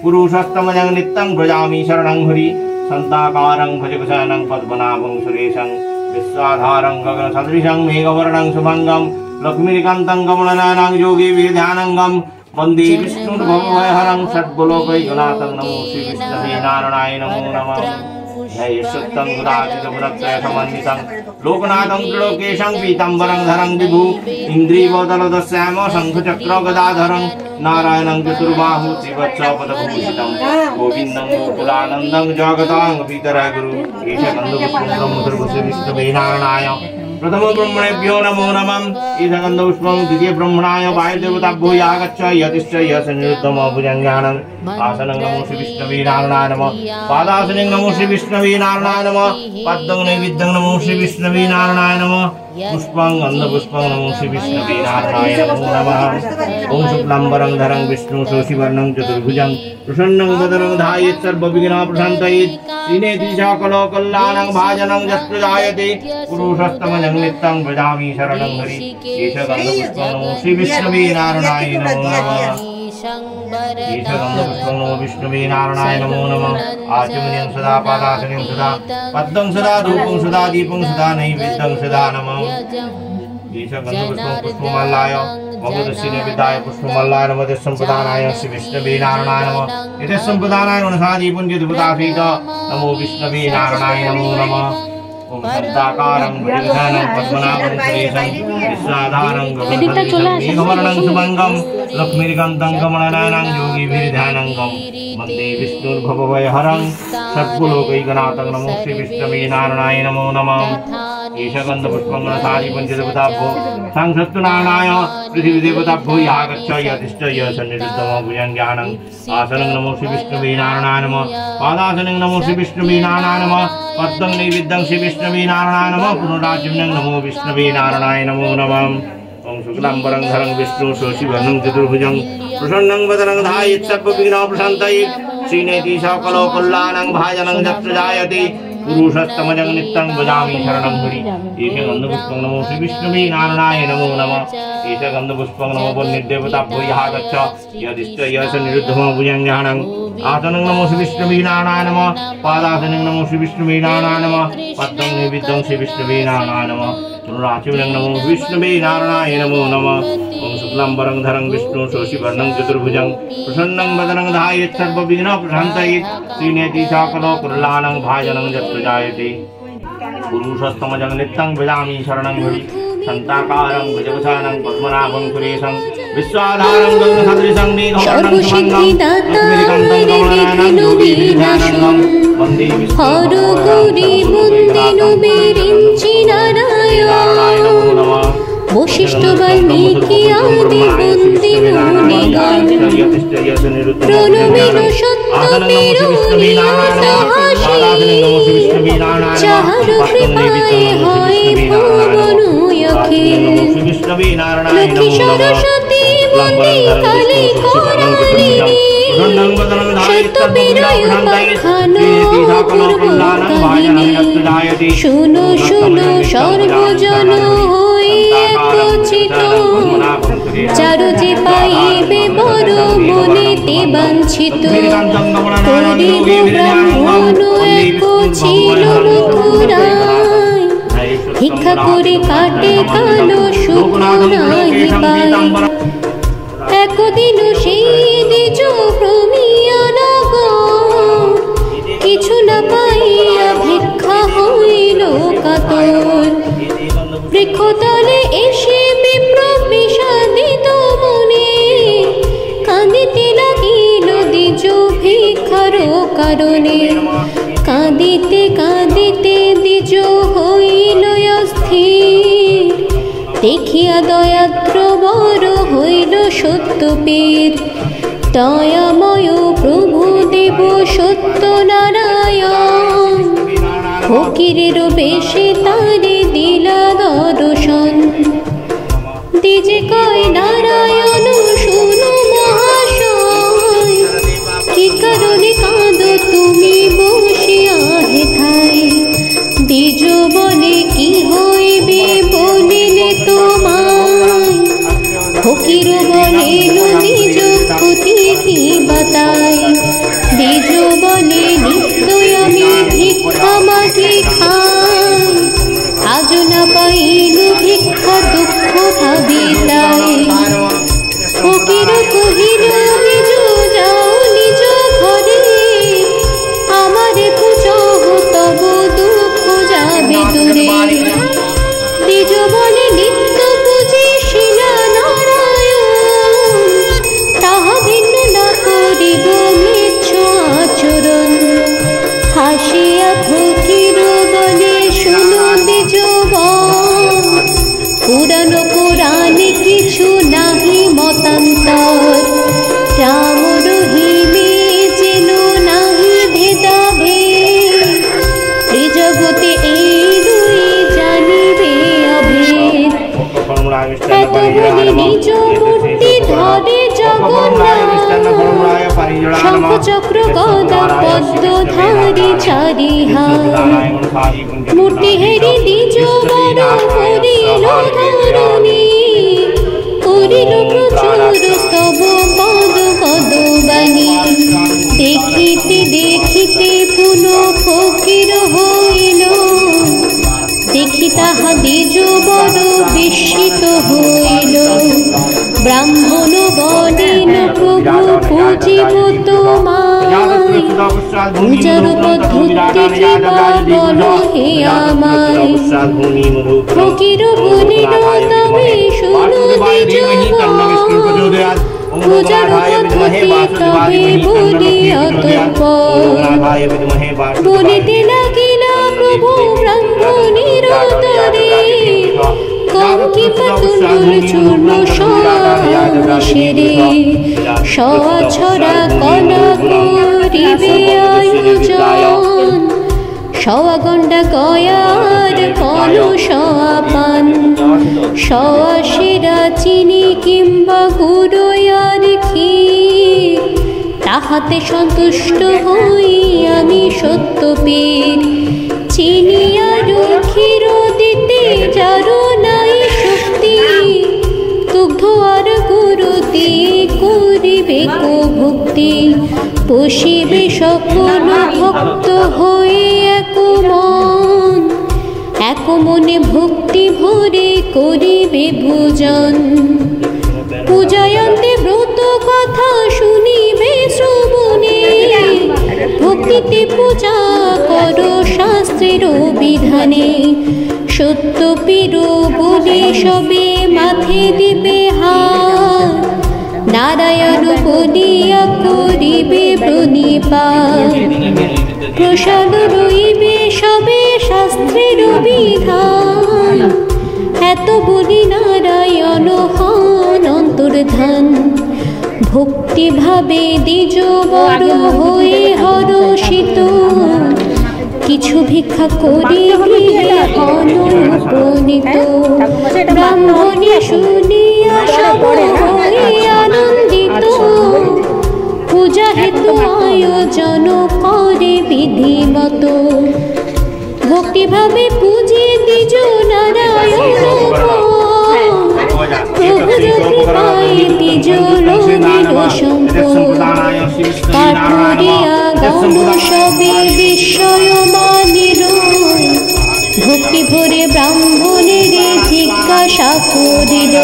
पुरुषोत्तमं नित्यं व्रजामि शरणं हरि शान्ताकारं भुजगशयनं पद्मनाभं सुरेशं विश्वाधारं गगनसदृशं मेघवर्णं शुभंगं लक्ष्मीकान्तं कमलनयनं योगिभिर्ध्यानङ्गं वन्दे विष्णुर्भवभयहरं षड्गोलोकैकनाथं नमो श्रीविष्णवे नारायणाय नमो नमः। जय सत्यं गुणातीतगुणत्रय समन्वितं लोकनाथं त्रिलोकेशं पीताम्बरं धरं विभु इन्द्रियवदलदश्याम शङ्खचक्र गदाधरं नारायणं चतुर्बाहु त्रिवत्सपदभूषितं गोविन्दं गोकुलानन्दं जगतां पितरः गुरु विष्णवे नारायणाय प्रथम ब्रह्मणेभ्यो नमो नमः। ईशगन्धपुष्पं द्वितीय ब्रह्मणाय वायुदेवताभ्यो यागच्छ यतिश्च यशनिरुद्धम भुजङ्गानं आसनं नमो श्री विष्णवे नारायणाय नमः। पादासनं नमो श्री विष्णवे नारायणाय नमः। पद्मं नैवेद्यं नमो श्री विष्णवे नारायणाय नमः। पुष्पं गन्धपुष्पं नमो श्री विष्णवे नारायणाय नमो नमः। ओम शुक्लाम्बरं धरं विष्णु शशिवर्णं चतुर्भुजं प्रसन्नं वदनं ध्यायेत् सर्वविघ्नोपशान्तयेत् श्रीनेति सकलकल्याणं भाजनं यत्र जायते पुरुषोत्तमं नित्यं व्रजामि शरणं हरि ईशगन्धपुष्पं नमो श्री विष्णवे नारायणाय नमो नमः। ईशगन्धपुष्पं नमो विष्णवे नारायणाय नमो नमः। आचमनीयं सदा पादासनं सदा पद्मं सदा धूपं सदा दीपं सदा नैवेद्यं सदा नमः। ईशगन्धपुष्पं पुष्पमालाय मगधस्य विदाय पुष्पमालाय नमः। संप्रदानाय श्री विष्णवे नारायणाय नमः। इति संप्रदानाय मनसादीपं ज्योतिपदासहित नमो विष्णवे नारायणाय नमो नमः। ओम शान्ताकारं भुजगशयनं पद्मनाभं सुरेशं विश्वाधारं गगनसदृशं मेघवर्णं शुभंगं लक्ष्मीकान्तं कमलनयनं योगिभिर्ध्यानङ्गं वन्दे विष्णुर्भवभयहरं षड्गोलोकैकनाथं नमो श्री विष्णवे नारायणाय नमो नमः। ईशगन्धपुष्पं मनसादीपं ज्योतिपदाभ्यो सांसत्तुनारायणाय पृथिवीदेवताभ्यो यागच्छ यतिश्च यशनिरुद्धम भुजङ्गानं आसनं नमो श्री विष्णवे नारायणाय नमः। पादासनं नमो श्री विष्णवे नारायणाय नमः। पद्मं नैवेद्यं श्री विष्णवे नारायणाय नमः। पुनराचमनं नमो विष्णवे नारायणाय नमो नमः। ओम शुक्लाम्बरं धरं विष्णु शशिवर्णं चतुर्भुजं प्रसन्नं वदनं ध्यायेत् सर्वविघ्नोपशान्तयेत् श्रीनेति सकलकल्याणं भाजनं यत्र जायते पुरुषोत्तमं नित्यं व्रजामि शरणं हरि ईशगन्धपुष्पं नमो श्री विष्णवे नारायणाय नमो नमः। ईशगन्धपुष्पं नमो वह्निदेवताभ्यो यागच्छ यदिश्च यशनिरुद्धम भुजङ्गानं आसनं नमो श्री विष्णवे नारायणाय नमः। पादासनं नमो श्री विष्णवे नारायणाय नमः। पद्मं नैवेद्यं श्री विष्णवे नारायणाय नमः। पुनराचमनं नमो विष्णवे नारायणाय नमो नमः। ओम शुक्लाम्बरं धरं विष्णु शशिवर्णं चतुर्भुजं प्रसन्नं वदनं ध्यायेत् सर्वविघ्नोपशान्तयेत् श्रीनेति सकलकल्याणं भाजनं यत्र जायते पुरुषोत्तमं नित्यं व्रजामि शरणं हरि शान्ताकारं भुजगशयनं पद्मनाभं सुरेशं विश्वाधारं गगनसदृशं मेघवर्णं शुभंगं लक्ष्मीकान्तं कमलनयनं योगिभिर्ध्यानङ्गं वन्दे वशिष्ठ वाल्मीकि आदि वन्दे मुनिगण प्रणवेन सत्यमेरोनियतहासि चारु कृपाय হয় ভুবন অখিল লক্ষ্মী সরস্বতী বন্দে কালী কৌমারী শুনো শুনো সর্বজন একচিত চারু যে পাইবে বড় মনেতে বাঞ্ছিত করিব ব্রাহ্মণ এক ছিল মথুরায় ভিক্ষা করে কাটে কালো সুখ নাহি পায় একদিন সেই নিজ ভ্রমিয়া নগর কিছু না পাইয়া ভিক্ষা হইল কাতর বৃক্ষতলে এসে বিপ্র বিষাদিত মনে কাঁদিতে লাগিল দ্বিজ ভিক্ষার কারণে কাঁদিতে কাঁদিতে দ্বিজ হইল অস্থির দেখিয়া দয়াদ্র বড় হইল সত্যপীর দয়াময় প্রভু দেব সত্যনারায়ণ ফকিরের বেশে তারে দিলা দর্শন দিজে কয় নারায়ণ শুনো মহাশয় কি কারণে কাঁদো তুমি বসিয়া হেথায় দ্বিজ বলে কি হইবে বলিলে তোমায় ফকির বলিল নিজ ক্ষতি কি বাতায় পাইল ভিক্ষা দুঃখ ভাবি তাই। ফকির কহিল নিজ যাও নিজ ঘরে, আমারে পুজহ তব দুঃখ যাবে দূরে। দ্বিজ বলে নিত্য পুজে শিলা নারায়ণ, তাহা ভিন্ন না করিব মেচ্ছ আচরণ। হাসিয়া ফকির বলে শুনো দ্বিজ পুরানো পুরাণে কিছু নাহি মতান্তর, রাম রহিমে যেন নাহি ভেদাভেদ, ত্রিজগতে এই দুই জানিবে অভেদ। এত বলি নিজ মূর্তি ধরে জগন্নাথ, শঙ্খ চক্র গদা পদ্ম ধারি চারি হাত। মূর্তি হেরি দ্বিজ বড় করিল ধরণী, করিল প্রচুর স্তব পদ পদ বাণী। দেখিতে দেখিতে পুনঃ ফকির হইল, দেখি তাহা দ্বিজ বড় বিস্মিত হইল। ব্রাহ্মণ বলেন প্রভু পূজিব তোমায়, পূজার পদ্ধতি বা বলো হে আমায়। ফকির বলিল তবে শুনো দ্বিজ পূজার পদ্ধতি তবে বলি অতঃপর। বলিতে লাগিলা প্রভু ব্রাহ্মণের তরে, কঙ্কি পাতুল চূর্ণ সেরে, সওয়া ছড়া কলা করিবে আয়োজন। সওয়া গণ্ডা গয়ার কলস পান, সওয়া সেরা চিনি কিংবা গুড়য়ার ক্ষীর। তাহাতে সন্তুষ্ট হই আমি সত্য পীর, চিনি আর ক্ষীর দিতে যারো নাই শক্তি। দুগ্ধ আর গুরু দিয়ে করিবে কো ভক্তি, বসিবে সকল ভক্ত হয়ে এক মন। এক মনে ভক্তি ভরে করিবে ভোজন, পূজায়ন্তে ব্রত কথা শুনিবে শ্রবণে। ভক্তিতে পূজা করো শাস্ত্রের বিধানে, সত্য পীর বলে সবে মাথে দিবে হাত। নারায়ণ বলিয়া করিবে প্রণিপাত, প্রসাদ রইবে সবে শাস্ত্রের বিধান। এত বলি নারায়ণ হন অন্তর্ধান, ভক্তি ভাবে দ্বিজ বড় হয়ে হরষিত। কিছু ভিক্ষা করি গৃহে অনুপনীত, ব্রাহ্মণী শুনিয়া সব হয়ে আনন্দিত। পূজা হেতু আয়োজন করে বিধিমত, ভক্তিভাবে পূজে দ্বিজ নারায়ণ। প্রভুর কৃপায় দ্বিজ লভিল সম্পদ, কাঠুরিয়া গণ সবে বিস্ময় মানিল। ভক্তি ভরে ব্রাহ্মণের জিজ্ঞাসা করিল,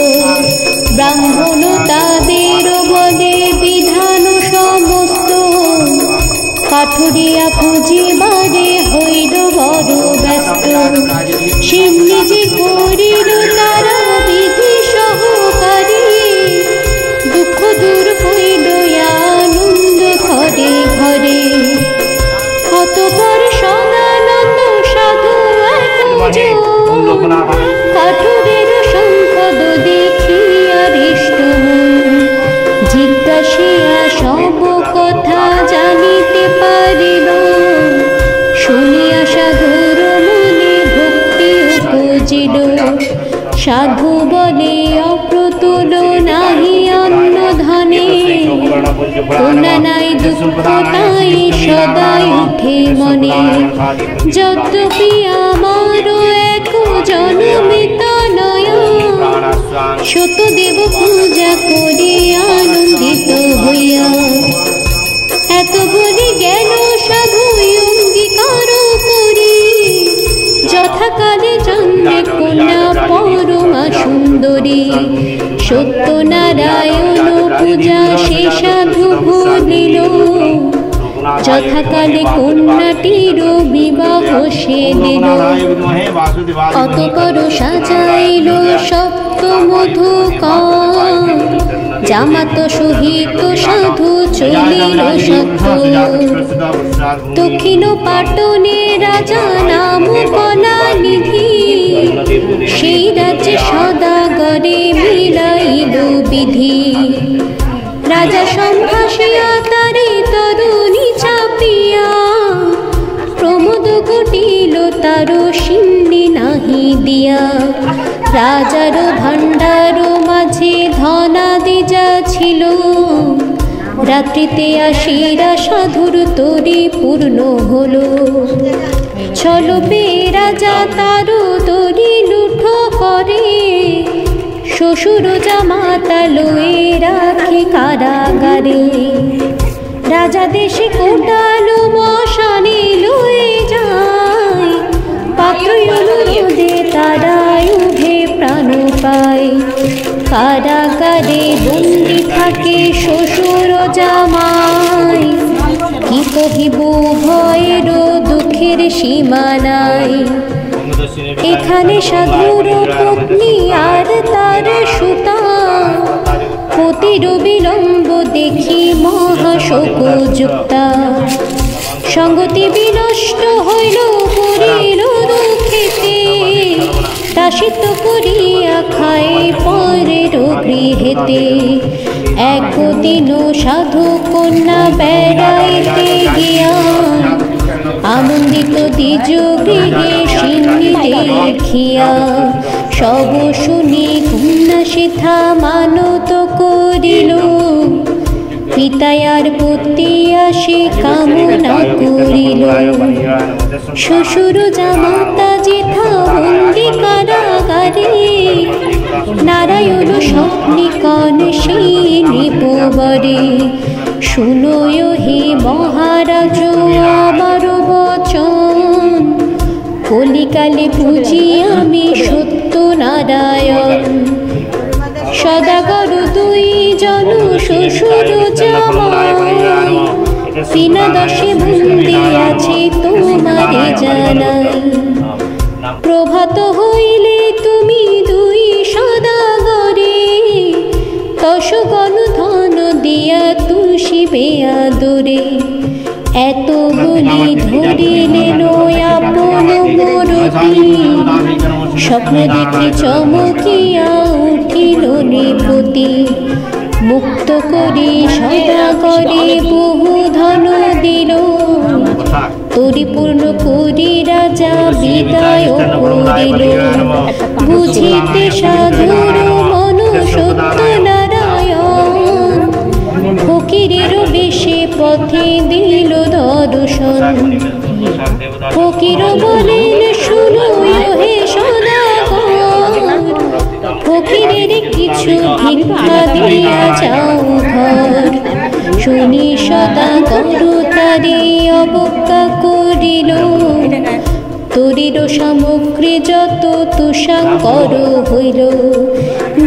ব্রাহ্মণ তাদের বলে বিধান সমস্ত। কাঠুরিয়া পুজিবারে হইল বড় ব্যস্ত, সে নিজে করিল তারা বিধি সহকারে। দুঃখ দূর হইল আনন্দ ঘরে ঘরে, অতঃপর সদানন্দ সাধু একজন। কাঠুরের সম্পদ দেখিয়া হৃষ্ট জিজ্ঞাসিয়া সব কথা জানিতে পারিল। শুনিয়া সাধুর মনে ভক্তি উপজিল, সাধু বলে অপ্রতুল নাহি অন্য ধনে। কোনা নাই দুঃখ তাই সদাই উঠে মনে, যদ্যপি আমার এক জনমিত নয়। সত্যদেব পূজা করি আনন্দিত হইয়া, এত বলে গেল সাধু অঙ্গীকার করি। যথাকালে জন্মে কোন সত্যনারায়ণ পূজা সে সাধু ভুলিল, যথাকালে কন্যাটির বিবাহ সে দিল। অতঃপর সাজাইল সপ্তমধু কর, জামাত সহিত সাধু চলিল সত্য। দক্ষিণ পাটনে রাজা নাম কলানিধি, সেই রাজ্যে সদাগরে মিলাইল বিধি। রাজা সম্ভাসিয়া তারে তরুণী চাপিয়া, প্রমোদ ঘটিল তার সিন্নি নাহি দিয়া। রাজার ভাণ্ডার মাঝে ধনাদি যা ছিল, রাত্রিতে আসিরা সাধুর তরি পূর্ণ হলো। ছলপে রাজা তার তরি লুঠ করে, শ্বশুর জামাতা লয়ে রাখে কারাগারে। রাজা দেশে কোটালো মশানে লয়ে যায়, পাত্র অনুরোধে তারাই উঠে প্রাণ পায়। কারাগারে বন্দি থাকে শ্বশুর জামাই, কি কহিব ভয়ের দুঃখের সীমা নাই। এখানে সাধুর পত্নী আর তার সুতা, পতির বিলম্ব দেখি মহাশোকযুক্তা। সঙ্গতি বিনষ্ট হইল করিল দুঃখেতে, দাসিত্ব করিয়া খায় পরের গৃহেতে। একদিন সাধু কন্যা বেড়াইতে গিয়া, আনন্দিত দ্বিজ গৃহে সিন্নি দেখিয়া। সব শুনি কন্যা সেথা মানত করিল, পিতায়ার পুত্রী আসে কামনা করিল। শ্বশুর জামাতা যেথা বন্দি কারাগারে, নারায়ণ স্বপ্নিকণ সেই নিপবরে। শুনোয় হে মহারাজ আমার বচন, কলিকালে পুজি আমি সত্যনারায়ণ। সদাগর দুই জন শ্বশুর জামাই, বিনা দশে বন্দি আছে তোমারে জানাই। প্রভাত হইলে তুমি দুই সদাগরে, দশগণ ধন দিয়া তুষিবে আদরে। এত বলি ধরিলেন আপন মরতি, স্বপ্ন দেখি চমকিয়া উঠিল নৃপতি। মুক্ত করে সদাগরে বহু ধন দিল, পরিপূর্ণ করি রাজা বিদায় করিল। বুঝিতে সাধুর মন সত্যনারায়ণ, ফকিরের বেশে পথে দিল দর্শন। ফকির বলেন শুনো হে সদাগর, ফকিরের কিছু ভিক্ষা দিয়া যাও ঘর। শুনি সদাগর তারে অবজ্ঞা করিল, তরির সামগ্রী যত তুষাঙ্কর হইল।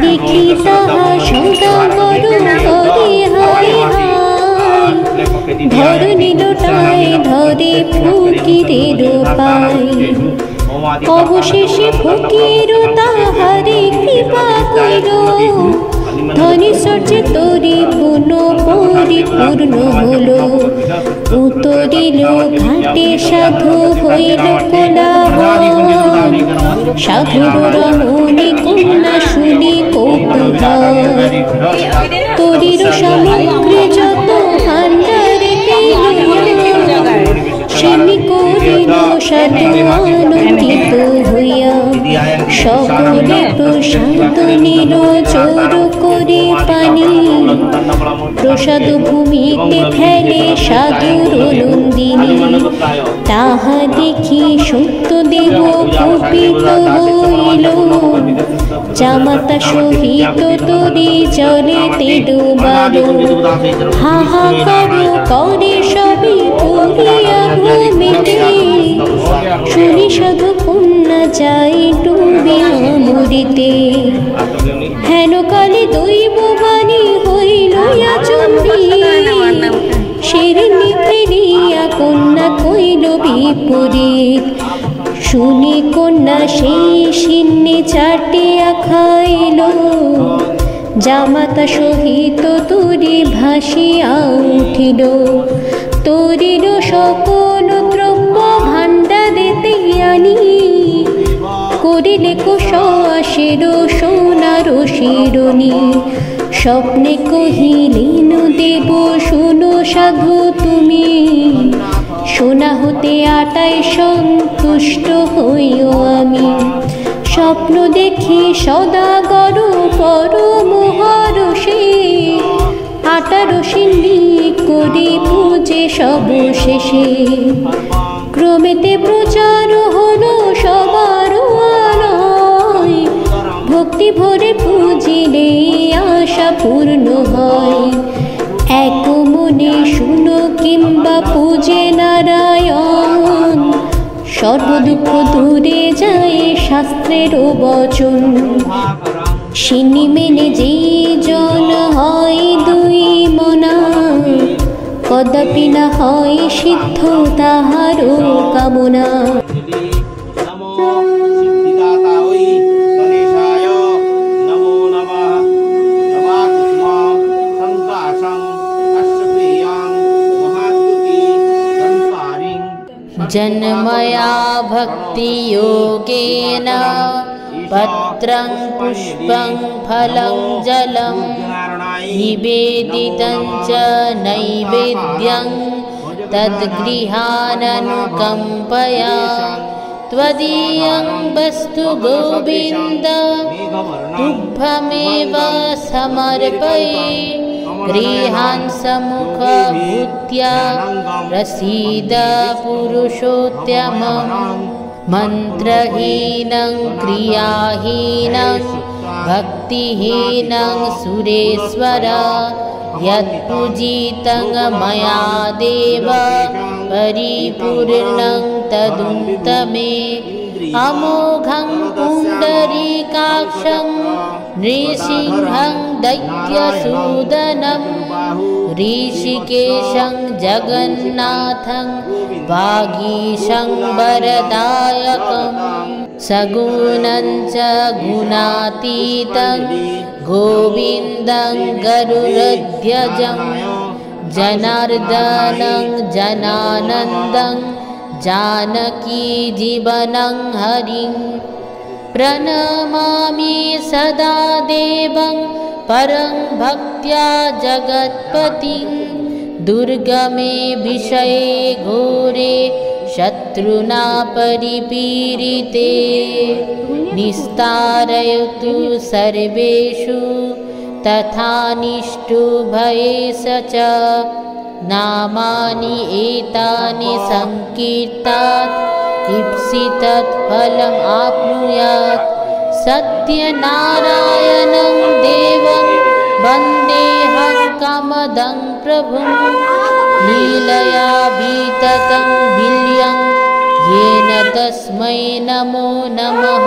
দেখি তাহা সদাগর করে হায় হায়, ধর নিলটায় ধরে ফকিরের পায়। অবশেষে ফকির তাহারে কৃপা কইল, ধনীশ্বর্যে তরি পুনঃ পরিপূর্ণ হলো। উতরিল ঘাটে সাধু হইল কোলাহল, সাধুর রমণী কন্যা শুনি কৌতূহল। তরির সামগ্রী যত ভাণ্ডারে সেমি করিল সাধু আনন্দিত হইয়া। সকলে প্রসাদ নিল চোর করে পানি, প্রসাদ ভূমিতে ফেলে সাধুর নন্দিনী। তাহা দেখি সত্যদেব কুপিত হইল, জামাতা সহিত তরি জলেতে ডুবালো। হাহাকার করে সবই পড়িয়া ভূমিতে, শুনি সাধু কন্যা যাই ডুবিয়া মরিতে। হেন কালে দৈব বাণী হইল চণ্ডী শিরনি ফেরিয়া কন্যা কইল বিপরীত শুনি কন্যা সেই শিন্নি চাটিয়া খাইল জামাতা সহিত তরি ভাসিয়া উঠিল তরির সকল দ্রব্য ভাণ্ডারেতে আনি করিলে কুশাসের সোনার শিরনি স্বপ্নে কহিলেন দেব শুনো সাধু তুমি সোনা হতে আটায় সন্তুষ্ট হইও আমি স্বপ্ন দেখি সদাগর পরমহর্ষে আটার সিন্ধি করি পূজে সবশেষে ক্রমেতে প্রচার হলো সবার আলোয় ভক্তি ভরে পুজিলে আশা পূর্ণ হয় এক মনে শুনো কিংবা পূজে নারায়ণ সর্বদুঃখ দূরে যায় শাস্ত্রের বচন সিনি মেনে যে জন হয় দুই মনা কদাপি না হয় সিদ্ধ তাহারও কামনা। जन्मया भक्ति योगेन पत्रं पुष्पं फलं जलं निवेदितं च नैवेद्यं तद्गृहाननुकम्पया त्वदीयं वस्तु गोविन्द तुभ्यमेव समर्पये गृहान् सम्मुखभूत्या प्रसीद पुरुषोत्तमं मन्त्रहीनं क्रियाहीनं भक्तिहीनं सुरेश्वर यत्पूजितं मया देव परिपूर्णं तदुत्तमे अमोघं पुण्डरीकाक्षं नृसिंहं दैत्यसूदनं ऋषिकेशं जगन्नाथं वागीशं वरदायकं सगुणं च गुणातीतं गोविन्दं गरुडध्वजं जनार्दनं जनानन्दं जानकी जीवनं हरिं प्रणमामि सदा देवं परं भक्त्या जगत्पतिं दुर्गमे विषये घोरे शत्रुना परिपीडिते निस्तारयतु सर्वेषु तथा निष्ठुभयेष च नामानि एतानि संकीर्तात् ईप्सितत् फलम् आप्नुयात् सत्यनारायणं देवं वन्देऽहं कामदं प्रभुं लीलया विततं विल्यं येन तस्मै नमो नमः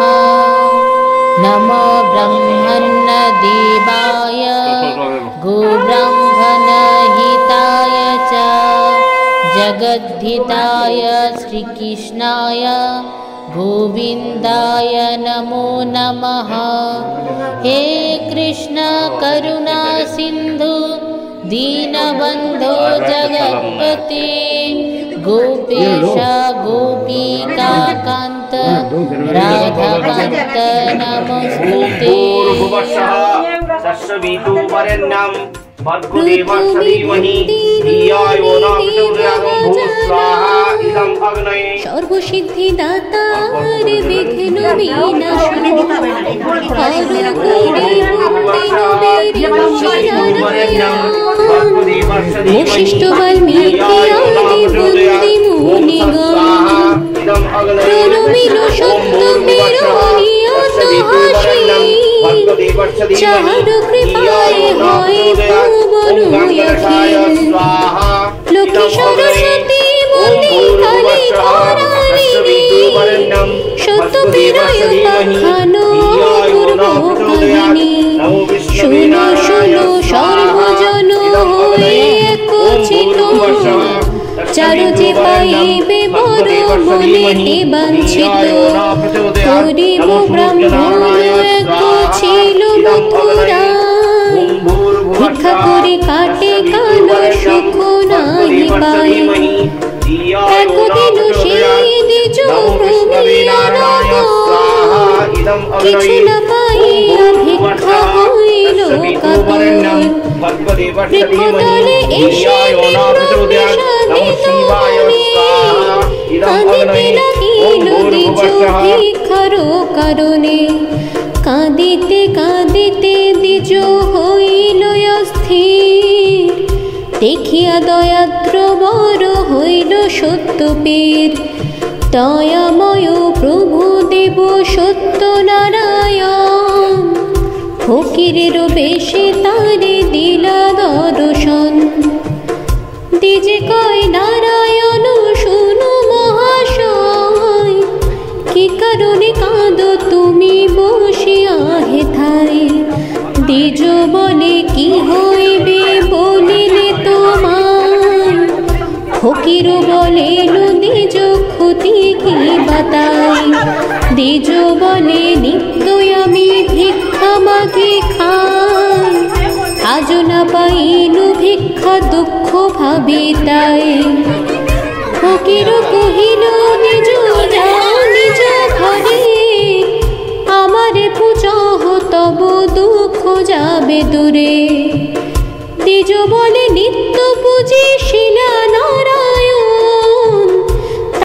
नमो ब्रह्मण्यदेवाय गोब्राह्मणहिताय च जगद्धिताय श्रीकृष्णाय गोविन्दाय नमो नमः। हे कृष्ण करुणा सिन्धु दीनबन्धो जगत्पते गोपेश गोपिकान्त राधाकान्त नमोस्तुते। सर्वसिद्धि दातार विघ्न विनाशक वशिष्ठ वाल्मीकि आदि बुद्धि मुनिगण प्रणमिल सत्यमेव नियत हासि चारु कृपाय হয় ভুবন অখিল লক্ষ্মী সরস্বতী মুনি কালী ধরণী সত্য বিনয় পাখানো পূর্ব কাহিনী বড় মনেতে বাঞ্ছিত করিব ব্রাহ্মণ এক ছিল মথুরা ভিক্ষা করে কাটে কালো সুখ নাই পাই একদিন সেই দ্বিজ ভ্রমিয়ানব কিছু না পাইয়া ভিক্ষা হইল কাতর বৃক্ষতলে এসে কাঁদিতে লাগিল দ্বিজ ভিক্ষার কারণে কাঁদিতে কাঁদিতে দ্বিজ হইল অস্থির দেখিয়া দয়াদ্র বড় হইল সত্যপীর দয়াময় প্রভু দেব সত্যনারায়ণ ফকিরের বেশে তারে দিলা দর্শন দ্বিজে কয় নারায়ণ শুনো মহাশয় কি কারণে কাঁদো তুমি বসিয়া হেথায় দ্বিজ বলে কি হইবে বলিলে তোমার ফকির বলে দ্বিজ ক্ষতি কি বাতাই দ্বিজ বলে নিত্যই আমি ভিক্ষা মাগে খাই আজ না পাইলু ভিক্ষা দুঃখ ভাবি তাই ফকির কহিল নিজ যাও নিজ ঘরে আমারে পূজহ তব দুঃখ যাবে দূরে দ্বিজ বলে নিত্য পূজি শিলা